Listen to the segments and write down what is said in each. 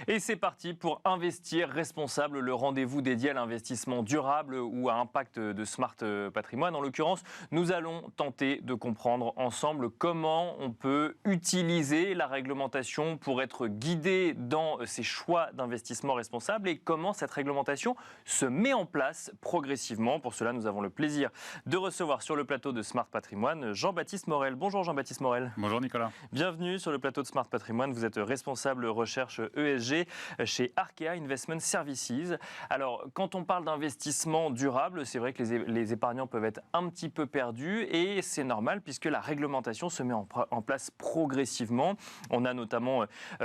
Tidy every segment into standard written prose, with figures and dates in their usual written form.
Et c'est parti pour Investir responsable, le rendez-vous dédié à l'investissement durable ou à impact de Smart Patrimoine. En l'occurrence, nous allons tenter de comprendre ensemble comment on peut utiliser la réglementation pour être guidé dans ses choix d'investissement responsable et comment cette réglementation se met en place progressivement. Pour cela, nous avons le plaisir de recevoir sur le plateau de Smart Patrimoine Jean-Baptiste Morel. Bonjour Jean-Baptiste Morel. Bonjour Nicolas. Bienvenue sur le plateau de Smart Patrimoine. Vous êtes responsable recherche ESG chez Arkea Investment Services. Alors, quand on parle d'investissement durable, c'est vrai que les épargnants peuvent être un petit peu perdus et c'est normal puisque la réglementation se met en place progressivement. On a notamment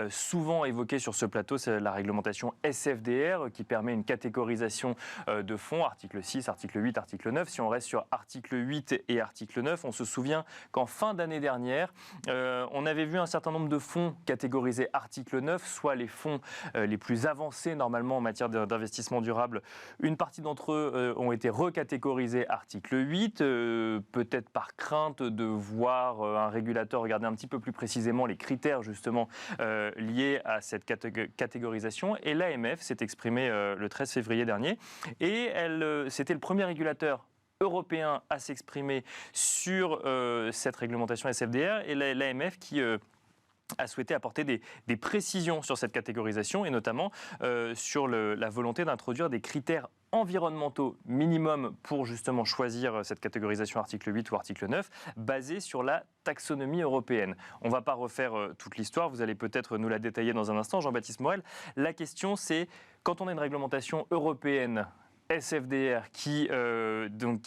souvent évoqué sur ce plateau la réglementation SFDR qui permet une catégorisation de fonds, article 6, article 8, article 9. Si on reste sur article 8 et article 9, on se souvient qu'en fin d'année dernière, on avait vu un certain nombre de fonds catégorisés article 9, soit les fonds les plus avancés normalement en matière d'investissement durable. Une partie d'entre eux ont été recatégorisés article 8, peut-être par crainte de voir un régulateur regarder un petit peu plus précisément les critères justement liés à cette catégorisation. Et l'AMF s'est exprimée le 13 février dernier et c'était le premier régulateur européen à s'exprimer sur cette réglementation SFDR et l'AMF qui a souhaité apporter des précisions sur cette catégorisation et notamment sur la volonté d'introduire des critères environnementaux minimums pour justement choisir cette catégorisation article 8 ou article 9 basée sur la taxonomie européenne. On ne va pas refaire toute l'histoire, vous allez peut-être nous la détailler dans un instant, Jean-Baptiste Morel. La question c'est, quand on a une réglementation européenne SFDR qui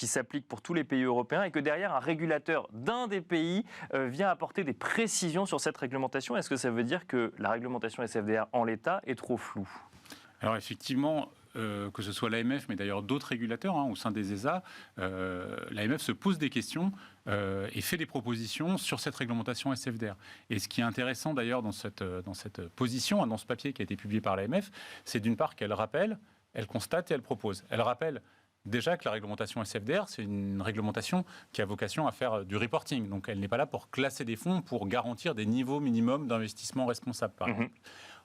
s'applique pour tous les pays européens et que derrière un régulateur d'un des pays vient apporter des précisions sur cette réglementation. Est-ce que ça veut dire que la réglementation SFDR en l'état est trop floue ? Alors effectivement, que ce soit l'AMF, mais d'ailleurs d'autres régulateurs au sein des ESA, l'AMF se pose des questions et fait des propositions sur cette réglementation SFDR. Et ce qui est intéressant d'ailleurs dans cette position, dans ce papier qui a été publié par l'AMF, c'est d'une part qu'elle rappelle, elle constate et elle propose. Elle rappelle déjà que la réglementation SFDR, c'est une réglementation qui a vocation à faire du reporting. Donc elle n'est pas là pour classer des fonds, pour garantir des niveaux minimums d'investissement responsable, par exemple.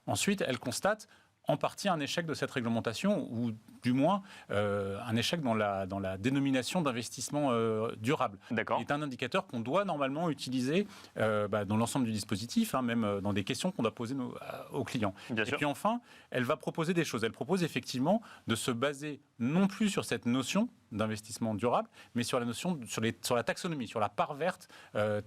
Ensuite, elle constate en partie un échec de cette réglementation, ou du moins un échec dans la dénomination d'investissement durable. D'accord. C'est un indicateur qu'on doit normalement utiliser dans l'ensemble du dispositif, même dans des questions qu'on doit poser aux clients. Bien sûr. Puis enfin, elle va proposer des choses. Elle propose effectivement de se baser non plus sur cette notion d'investissement durable, mais sur la notion, sur la taxonomie, sur la part verte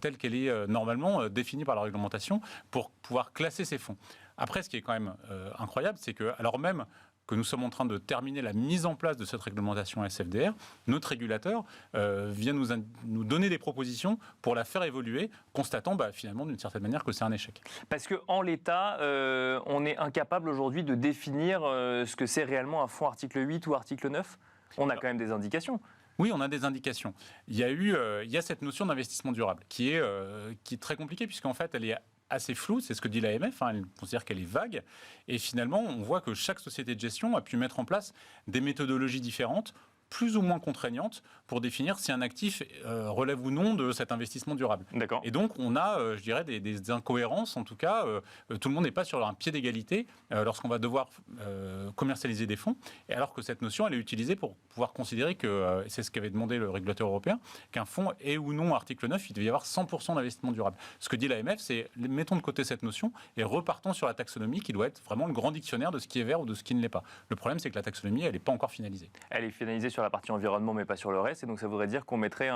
telle qu'elle est normalement définie par la réglementation pour pouvoir classer ces fonds. Après, ce qui est quand même incroyable, c'est que, alors même que nous sommes en train de terminer la mise en place de cette réglementation SFDR, notre régulateur vient nous donner des propositions pour la faire évoluer, constatant finalement d'une certaine manière que c'est un échec. Parce qu'en l'état, on est incapable aujourd'hui de définir ce que c'est réellement un fonds article 8 ou article 9 ? On a quand même des indications. Oui, on a des indications. Il y a cette notion d'investissement durable qui est très compliquée puisqu'en fait, elle est assez floue, c'est ce que dit l'AMF, elle considère qu'elle est vague, et finalement, on voit que chaque société de gestion a pu mettre en place des méthodologies différentes, plus ou moins contraignantes, pour définir si un actif relève ou non de cet investissement durable. D'accord. Et donc, on a, je dirais, des incohérences, en tout cas, tout le monde n'est pas sur un pied d'égalité lorsqu'on va devoir commercialiser des fonds, et alors que cette notion, elle est utilisée pour pouvoir considérer que, c'est ce qu'avait demandé le régulateur européen, qu'un fonds est ou non article 9, il devait y avoir 100% d'investissement durable. Ce que dit l'AMF, c'est mettons de côté cette notion et repartons sur la taxonomie qui doit être vraiment le grand dictionnaire de ce qui est vert ou de ce qui ne l'est pas. Le problème, c'est que la taxonomie, elle n'est pas encore finalisée. Elle est finalisée sur la partie environnement, mais pas sur le reste. Et donc, ça voudrait dire qu'on mettrait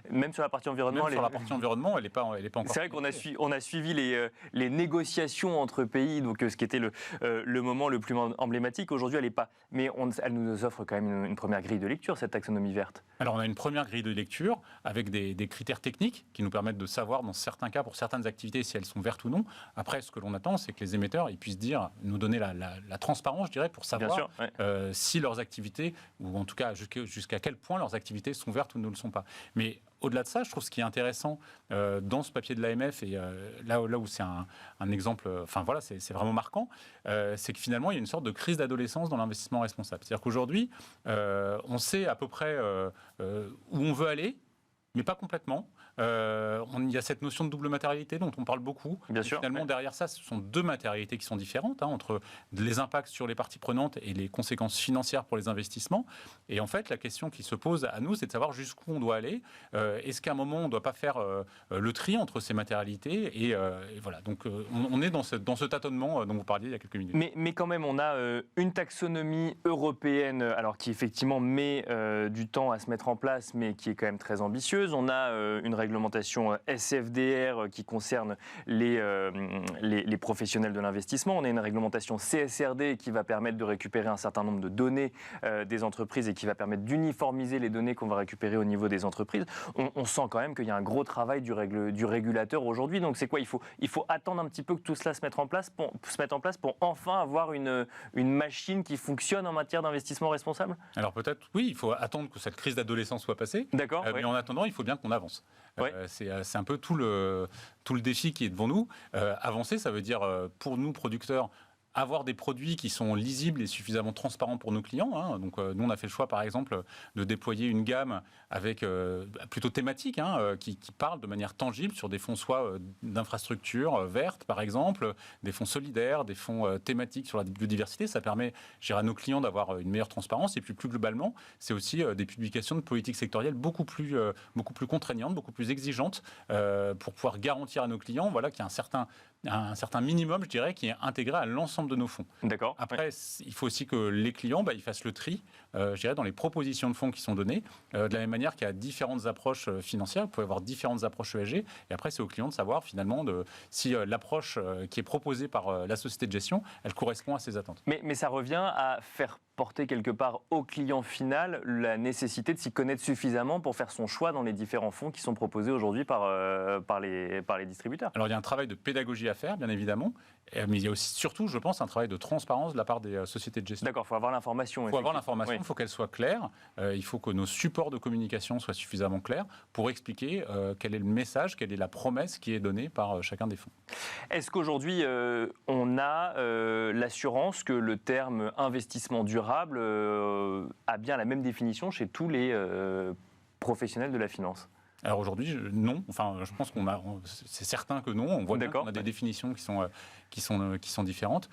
même sur la partie environnement... Sur la partie environnement, elle n'est pas encore... C'est vrai qu'on a suivi les négociations entre pays, donc ce qui était le moment le plus emblématique. Aujourd'hui, elle n'est pas... Mais elle nous offre quand même une première grille de lecture, cette taxonomie verte. Alors, on a une première grille de lecture avec des critères techniques qui nous permettent de savoir, dans certains cas, pour certaines activités, si elles sont vertes ou non. Après, ce que l'on attend, c'est que les émetteurs ils puissent nous donner la transparence, je dirais, pour savoir sûr, ouais. Si leurs activités, ou en tout cas jusqu'à quel point leurs activités sont vertes ou ne le sont pas. Mais au-delà de ça, je trouve ce qui est intéressant dans ce papier de l'AMF, et là où c'est un exemple, c'est vraiment marquant, c'est que finalement, il y a une sorte de crise d'adolescence dans l'investissement responsable. C'est-à-dire qu'aujourd'hui, on sait à peu près où on veut aller, mais pas complètement. il y a cette notion de double matérialité dont on parle beaucoup. Bien sûr. Finalement, derrière ça, ce sont deux matérialités qui sont différentes, entre les impacts sur les parties prenantes et les conséquences financières pour les investissements. Et en fait, la question qui se pose à nous, c'est de savoir jusqu'où on doit aller. Est-ce qu'à un moment, on ne doit pas faire le tri entre ces matérialités et voilà. Donc, on est dans ce tâtonnement dont vous parliez il y a quelques minutes. Mais quand même, on a une taxonomie européenne, alors qui effectivement met du temps à se mettre en place, mais qui est quand même très ambitieuse. On a une réglementation SFDR qui concerne les professionnels de l'investissement. On a une réglementation CSRD qui va permettre de récupérer un certain nombre de données des entreprises et qui va permettre d'uniformiser les données qu'on va récupérer au niveau des entreprises. On sent quand même qu'il y a un gros travail du régulateur aujourd'hui. Donc c'est quoi ? Il faut attendre un petit peu que tout cela se mette en place pour enfin avoir une machine qui fonctionne en matière d'investissement responsable ? Alors peut-être, oui, il faut attendre que cette crise d'adolescence soit passée. D'accord. Mais en attendant, il faut bien qu'on avance. Ouais. C'est un peu tout le défi qui est devant nous. Avancer, ça veut dire, pour nous, producteurs, avoir des produits qui sont lisibles et suffisamment transparents pour nos clients. Hein. Donc, nous, on a fait le choix, par exemple, de déployer une gamme avec plutôt thématique, qui parle de manière tangible sur des fonds soit d'infrastructures vertes, par exemple, des fonds solidaires, des fonds thématiques sur la biodiversité. Ça permet, je dirais, à nos clients d'avoir une meilleure transparence. Et puis, plus globalement, c'est aussi des publications de politique sectorielle beaucoup plus contraignantes, beaucoup plus exigeantes pour pouvoir garantir à nos clients qu'il y a un certain minimum, je dirais, qui est intégré à l'ensemble de nos fonds. D'accord. Après, il faut aussi que les clients ils fassent le tri, je dirais, dans les propositions de fonds qui sont données, de la même manière qu'il y a différentes approches financières, vous pouvez avoir différentes approches ESG, et après, c'est aux clients de savoir, finalement, si l'approche qui est proposée par la société de gestion, elle correspond à ses attentes. Mais ça revient à faire porter quelque part au client final la nécessité de s'y connaître suffisamment pour faire son choix dans les différents fonds qui sont proposés aujourd'hui par les distributeurs. Alors, il y a un travail de pédagogie à faire, bien évidemment, mais il y a aussi, surtout, je pense, un travail de transparence de la part des sociétés de gestion. D'accord, il faut avoir l'information. Il faut avoir l'information, il faut qu'elle soit claire, il faut que nos supports de communication soient suffisamment clairs pour expliquer quel est le message, quelle est la promesse qui est donnée par chacun des fonds. Est-ce qu'aujourd'hui, on a l'assurance que le terme investissement durable a bien la même définition chez tous les professionnels de la finance ? Alors aujourd'hui, non. Enfin, je pense c'est certain que non. On voit bien qu'on a des définitions qui sont différentes.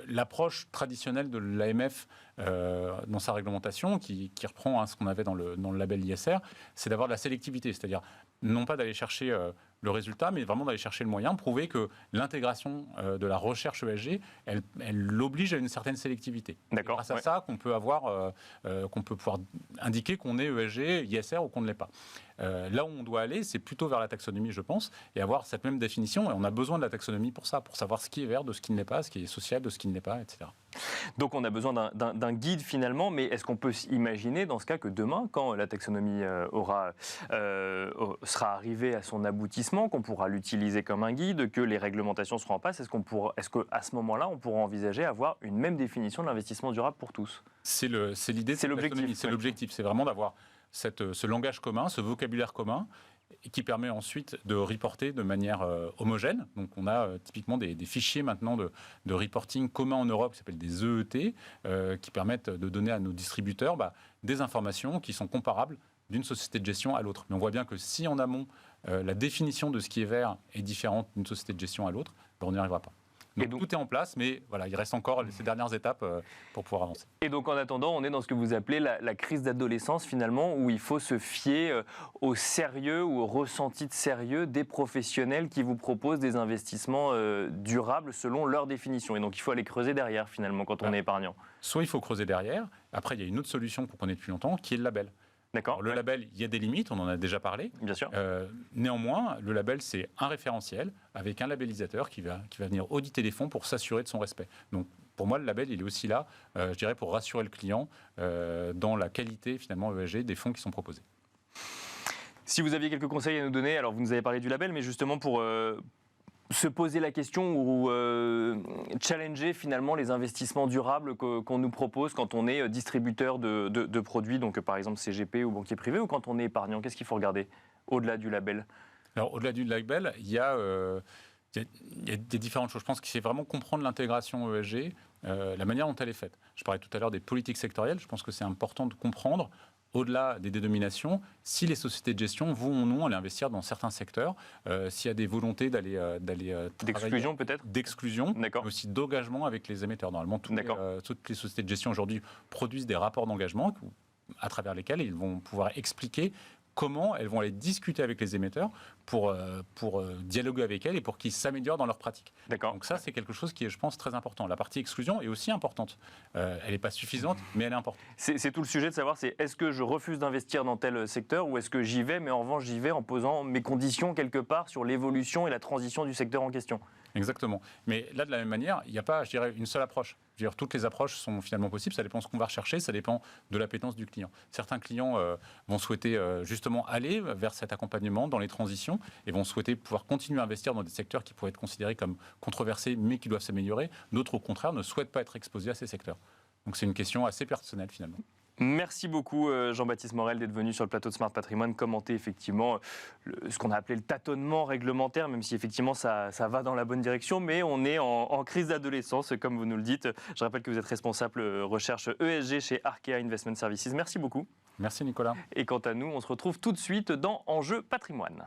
L'approche traditionnelle de l'AMF dans sa réglementation, qui reprend ce qu'on avait dans le label ISR, c'est d'avoir de la sélectivité, c'est-à-dire non pas d'aller chercher le résultat, mais vraiment d'aller chercher le moyen, prouver que l'intégration de la recherche ESG, elle l'oblige à une certaine sélectivité. D'accord. Grâce à ça, qu'on peut pouvoir indiquer qu'on est ESG, ISR ou qu'on ne l'est pas. Là où on doit aller, c'est plutôt vers la taxonomie, je pense, et avoir cette même définition. Et on a besoin de la taxonomie pour ça, pour savoir ce qui est vert, de ce qui ne l'est pas, ce qui est social, de ce qui ne l'est pas, etc. Donc on a besoin d'un guide finalement, mais est-ce qu'on peut imaginer dans ce cas que demain, quand la taxonomie sera arrivée à son aboutissement, qu'on pourra l'utiliser comme un guide, que les réglementations seront en place, est-ce qu'à ce moment-là, on pourra envisager avoir une même définition de l'investissement durable pour tous ? C'est l'idée de cette taxonomie, c'est l'objectif, c'est vraiment d'avoir ce langage commun, ce vocabulaire commun, qui permet ensuite de reporter de manière homogène. Donc on a typiquement des fichiers maintenant de reporting communs en Europe qui s'appellent des EET, qui permettent de donner à nos distributeurs des informations qui sont comparables d'une société de gestion à l'autre. Mais on voit bien que si en amont, la définition de ce qui est vert est différente d'une société de gestion à l'autre, on n'y arrivera pas. Donc, tout est en place, mais voilà, il reste encore ces dernières étapes pour pouvoir avancer. Et donc en attendant, on est dans ce que vous appelez la crise d'adolescence finalement, où il faut se fier au sérieux ou au ressenti de sérieux des professionnels qui vous proposent des investissements durables selon leur définition. Et donc il faut aller creuser derrière finalement quand on est épargnant. Soit il faut creuser derrière, après il y a une autre solution qu'on connaît depuis longtemps, qui est le label. D'accord. Le label, il y a des limites, on en a déjà parlé. Bien sûr. Néanmoins, le label, c'est un référentiel avec un labellisateur qui va venir auditer les fonds pour s'assurer de son respect. Donc, pour moi, le label, il est aussi là, je dirais, pour rassurer le client dans la qualité, finalement, ESG des fonds qui sont proposés. Si vous aviez quelques conseils à nous donner, alors vous nous avez parlé du label, mais justement pour se poser la question ou challenger finalement les investissements durables qu'on nous propose quand on est distributeur de produits, donc par exemple CGP ou banquier privé, ou quand on est épargnant, qu'est-ce qu'il faut regarder au-delà du label ? Alors au-delà du label, il y a des différentes choses. Je pense qu'il faut vraiment comprendre l'intégration ESG, la manière dont elle est faite. Je parlais tout à l'heure des politiques sectorielles, je pense que c'est important de comprendre au-delà des dénominations, si les sociétés de gestion vont ou non aller investir dans certains secteurs, s'il y a des volontés d'aller D'exclusion peut-être. d'exclusion, mais D'accord. aussi d'engagement avec les émetteurs. Normalement, D'accord. toutes les sociétés de gestion aujourd'hui produisent des rapports d'engagement à travers lesquels ils vont pouvoir expliquer comment elles vont aller discuter avec les émetteurs pour dialoguer avec elles et pour qu'ils s'améliorent dans leurs pratiques. D'accord. Donc ça, c'est quelque chose qui est, je pense, très important. La partie exclusion est aussi importante. Elle n'est pas suffisante, mais elle est importante. C'est tout le sujet de savoir, c'est est-ce que je refuse d'investir dans tel secteur ou est-ce que j'y vais, mais en revanche j'y vais en posant mes conditions quelque part sur l'évolution et la transition du secteur en question. Exactement. Mais là, de la même manière, il n'y a pas, je dirais, une seule approche. Je veux dire, toutes les approches sont finalement possibles. Ça dépend de ce qu'on va rechercher, ça dépend de l'appétence du client. Certains clients vont souhaiter justement aller vers cet accompagnement dans les transitions et vont souhaiter pouvoir continuer à investir dans des secteurs qui pourraient être considérés comme controversés, mais qui doivent s'améliorer. D'autres, au contraire, ne souhaitent pas être exposés à ces secteurs. Donc c'est une question assez personnelle finalement. Merci beaucoup Jean-Baptiste Morel d'être venu sur le plateau de Smart Patrimoine commenter effectivement ce qu'on a appelé le tâtonnement réglementaire, même si effectivement ça va dans la bonne direction, mais on est en crise d'adolescence, comme vous nous le dites. Je rappelle que vous êtes responsable recherche ESG chez Arkea Investment Services. Merci beaucoup. Merci Nicolas. Et quant à nous, on se retrouve tout de suite dans Enjeu Patrimoine.